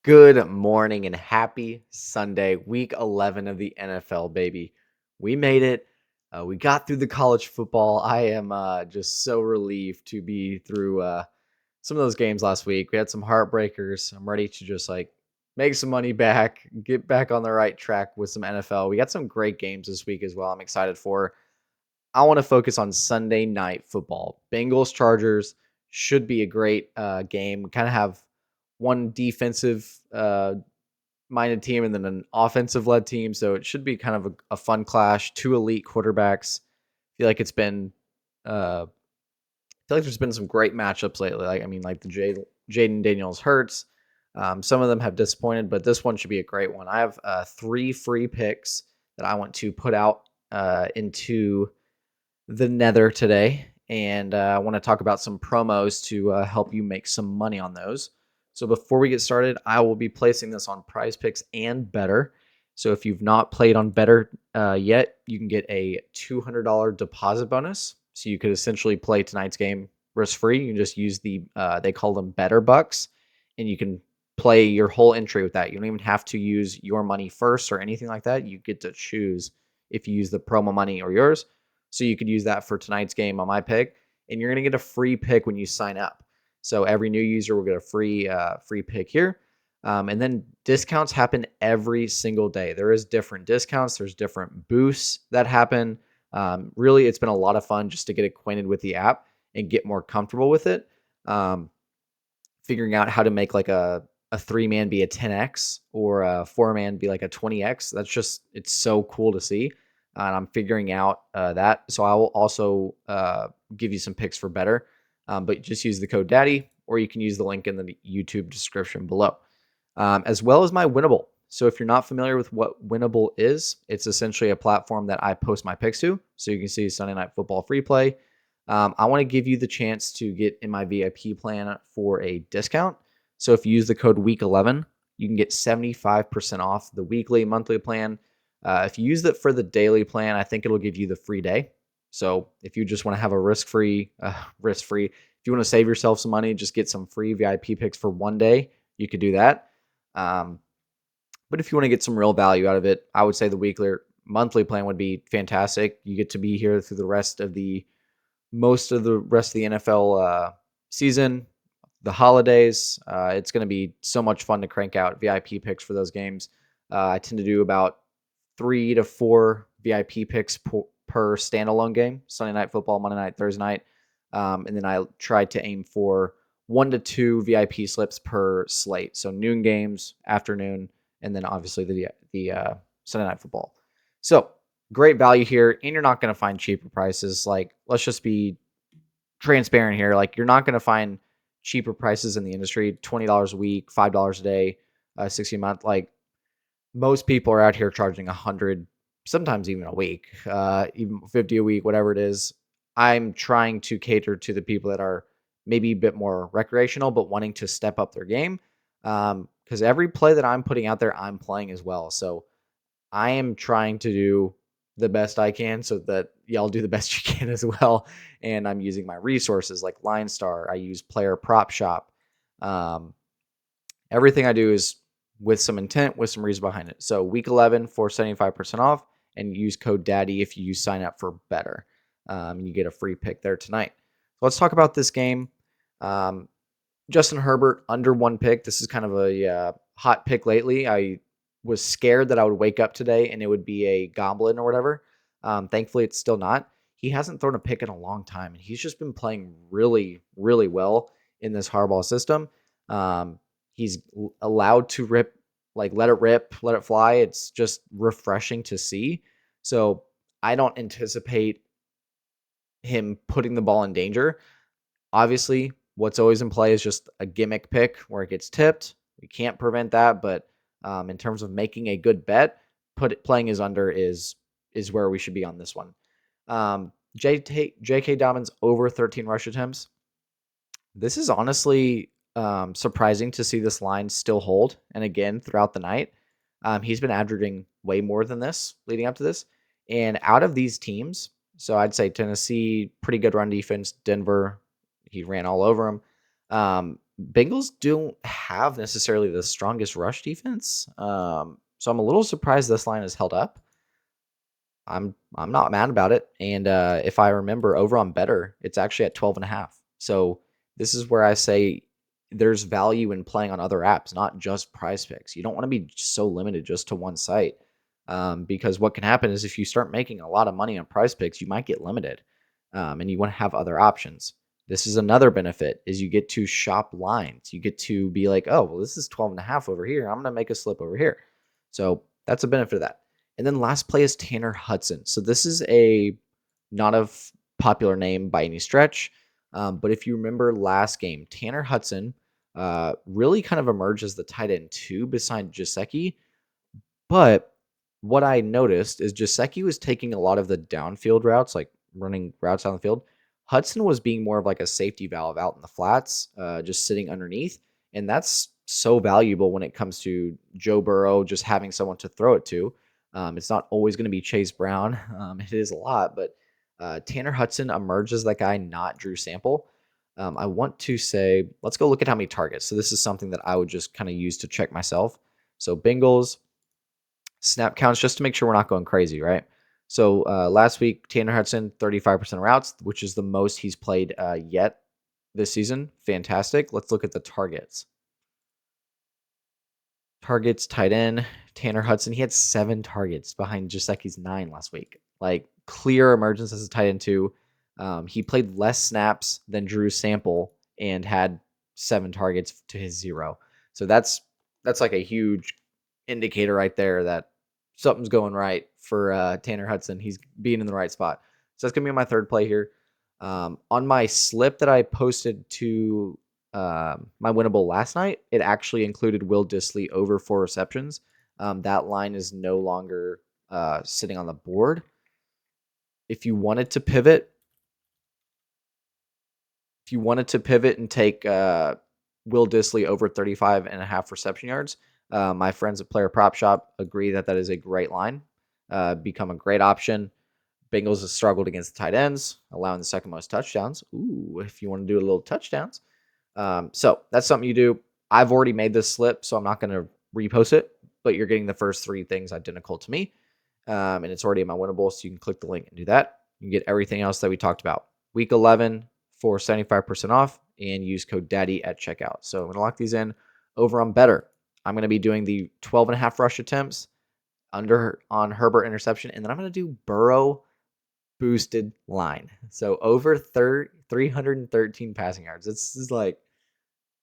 Good morning and happy Sunday, week 11 of the NFL, baby. We made it. We got through the college football. I am just so relieved to be through some of those games last week. We had some heartbreakers. I'm ready to just make some money back, get back on the right track with some NFL. We got some great games this week as well. I'm excited for. I want to focus on Sunday night football. Bengals Chargers should be a great game. We kind of have one defensive minded team and then an offensive led team. So it should be kind of a fun clash. Two elite quarterbacks. I feel like it's been there's been some great matchups lately. Like the Jaden Daniels Hurts. Some of them have disappointed, but this one should be a great one. I have 3 free picks that I want to put out into the nether today, and I want to talk about some promos to help you make some money on those. So before we get started, I will be placing this on Prizepicks and BETR. So if you've not played on BETR yet, you can get a $200 deposit bonus. So you could essentially play tonight's game risk-free. You can just use they call them BETR bucks, and you can play your whole entry with that. You don't even have to use your money first or anything like that. You get to choose if you use the promo money or yours. So you could use that for tonight's game on my pick, and you're going to get a free pick when you sign up. So every new user will get a free pick here. And then discounts happen every single day. There is different discounts. There's different boosts that happen. Really, it's been a lot of fun just to get acquainted with the app and get more comfortable with it. Figuring out how to make like a 3-man be a 10x or a 4-man be like a 20x. It's so cool to see. And I'm figuring out that. So I will also give you some picks for BETR. But just use the code DADDY, or you can use the link in the YouTube description below, as well as my Winnable. So if you're not familiar with what Winnable is, it's essentially a platform that I post my picks to. So you can see Sunday Night Football free play. I want to give you the chance to get in my VIP plan for a discount. So if you use the code WEEK11, you can get 75% off the weekly, monthly plan. If you use it for the daily plan, I think it'll give you the free day. So if you just want to have a risk-free, if you want to save yourself some money, just get some free VIP picks for one day, you could do that. But if you want to get some real value out of it, I would say the weekly or monthly plan would be fantastic. You get to be here through most of the rest of the NFL season, the holidays. It's going to be so much fun to crank out VIP picks for those games. I tend to do about 3 to 4 VIP picks per standalone game: Sunday Night Football, Monday night, Thursday night, and then I try to aim for 1 to 2 VIP slips per slate. So noon games, afternoon, and then obviously the Sunday Night Football. So great value here, and you're not going to find cheaper prices. Like, let's just be transparent here. Like, you're not going to find cheaper prices in the industry. $20 a week, $5 a day, 60 a month. Like, most people are out here charging 100, sometimes even a week, even 50 a week, whatever it is. I'm trying to cater to the people that are maybe a bit more recreational, but wanting to step up their game. Because every play that I'm putting out there, I'm playing as well. So I am trying to do the best I can so that y'all do the best you can as well. And I'm using my resources like Line Star. I use PLAYERPROPSHOP. Um, Everything I do is with some intent, with some reason behind it. So week 11 for 75% off, and use code DADDY if you sign up for BETR. And you get a free pick there tonight. So let's talk about this game. Justin Herbert under 1 pick. This is kind of a hot pick lately. I was scared that I would wake up today and it would be a goblin or whatever. Thankfully, it's still not. He hasn't thrown a pick in a long time, and he's just been playing really, really well in this Harbaugh system. He's allowed to let it rip, let it fly. It's just refreshing to see. So I don't anticipate him putting the ball in danger. Obviously, what's always in play is just a gimmick pick where it gets tipped. We can't prevent that, but in terms of making a good bet, playing his under is where we should be on this one. J.K. Dobbins over 13 rush attempts. This is honestly surprising to see this line still hold. And again, throughout the night, he's been averaging way more than this leading up to this. And out of these teams, so I'd say Tennessee, pretty good run defense. Denver, he ran all over him. Bengals don't have necessarily the strongest rush defense. So I'm a little surprised this line is held up. I'm not mad about it. And if I remember over on Better, it's actually at 12.5. So this is where I say there's value in playing on other apps, not just Prizepicks. You don't want to be so limited just to one site. Because what can happen is if you start making a lot of money on Prizepicks, you might get limited. And you want to have other options. This is another benefit is you get to shop lines. You get to be like, oh, well, this is 12.5 over here. I'm going to make a slip over here. So that's a benefit of that. And then last play is Tanner Hudson. So this is a not a popular name by any stretch. But if you remember last game, Tanner Hudson really kind of emerged as the tight end two beside Jaceki. But what I noticed is Jaceki was taking a lot of the downfield routes, like running routes down the field. Hudson was being more of like a safety valve out in the flats, just sitting underneath. And that's so valuable when it comes to Joe Burrow just having someone to throw it to. It's not always going to be Chase Brown. It is a lot, but Tanner Hudson emerges that guy, not Drew Sample. I want to say, let's go look at how many targets. So this is something that I would just kind of use to check myself. So Bengals, snap counts just to make sure we're not going crazy, right? So last week, Tanner Hudson, 35% routes, which is the most he's played yet this season. Fantastic. Let's look at the targets. Targets, tight end, Tanner Hudson. He had 7 targets behind Jaseki's 9 last week. Like clear emergence as a tight end too. He played less snaps than Drew Sample and had 7 targets to his 0. So that's like a huge indicator right there that something's going right for Tanner Hudson. He's being in the right spot. So that's gonna be my third play here. On my slip that I posted to my winnable last night, it actually included Will Dissly over 4 receptions. That line is no longer sitting on the board. If you wanted to pivot, and take Will Dissly over 35.5 reception yards, my friends at Player Prop Shop agree that that is a great line. Become a great option. Bengals have struggled against the tight ends, allowing the second most touchdowns. Ooh, if you want to do a little touchdowns. So that's something you do. I've already made this slip, so I'm not going to repost it, but you're getting the first 3 things identical to me. And it's already in my winnable, so you can click the link and do that. You can get everything else that we talked about. Week 11 for 75% off and use code DADDY at checkout. So I'm going to lock these in over on Better. I'm going to be doing the 12.5 rush attempts under on Herbert interception, and then I'm going to do Burrow boosted line. So over 313 passing yards. This is like,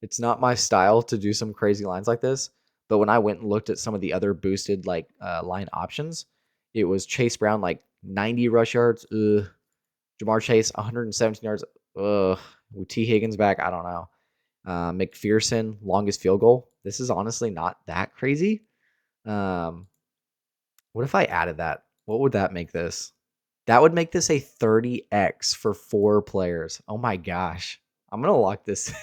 it's not my style to do some crazy lines like this. But when I went and looked at some of the other boosted like line options, it was Chase Brown like 90 rush yards. Ugh. Jamar Chase 117 yards. Ugh. With T Higgins back, I don't know. McPherson longest field goal. This is honestly not that crazy. Um, what if I added that? What would that make this? That would make this a 30x for 4 players. Oh my gosh. I'm gonna lock this.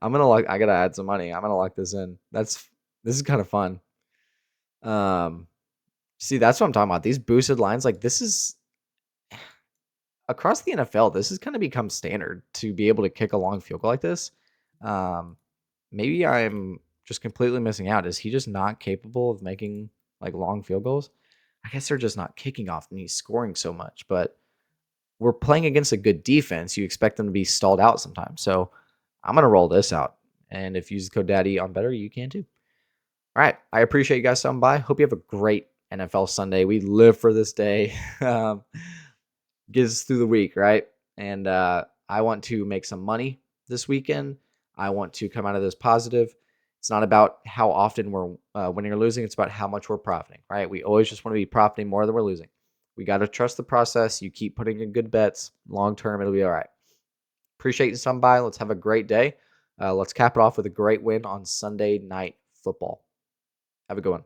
I gotta add some money. I'm gonna lock this in. This is kind of fun. Um see, that's what I'm talking about. These boosted lines, like this is across the NFL, this has kind of become standard to be able to kick a long field goal like this. Um maybe I'm just completely missing out. Is he just not capable of making like long field goals? I guess they're just not kicking off and he's scoring so much, but we're playing against a good defense. You expect them to be stalled out sometimes. So I'm going to roll this out. And if you use the code DADDY on Better, you can too. All right. I appreciate you guys stopping by. Hope you have a great NFL Sunday. We live for this day. Get us through the week, right? And I want to make some money this weekend. I want to come out of this positive. It's not about how often we're winning or losing. It's about how much we're profiting, right? We always just want to be profiting more than we're losing. We got to trust the process. You keep putting in good bets. Long term, it'll be all right. Appreciate you stopping by. Let's have a great day. Let's cap it off with a great win on Sunday Night Football. Have a good one.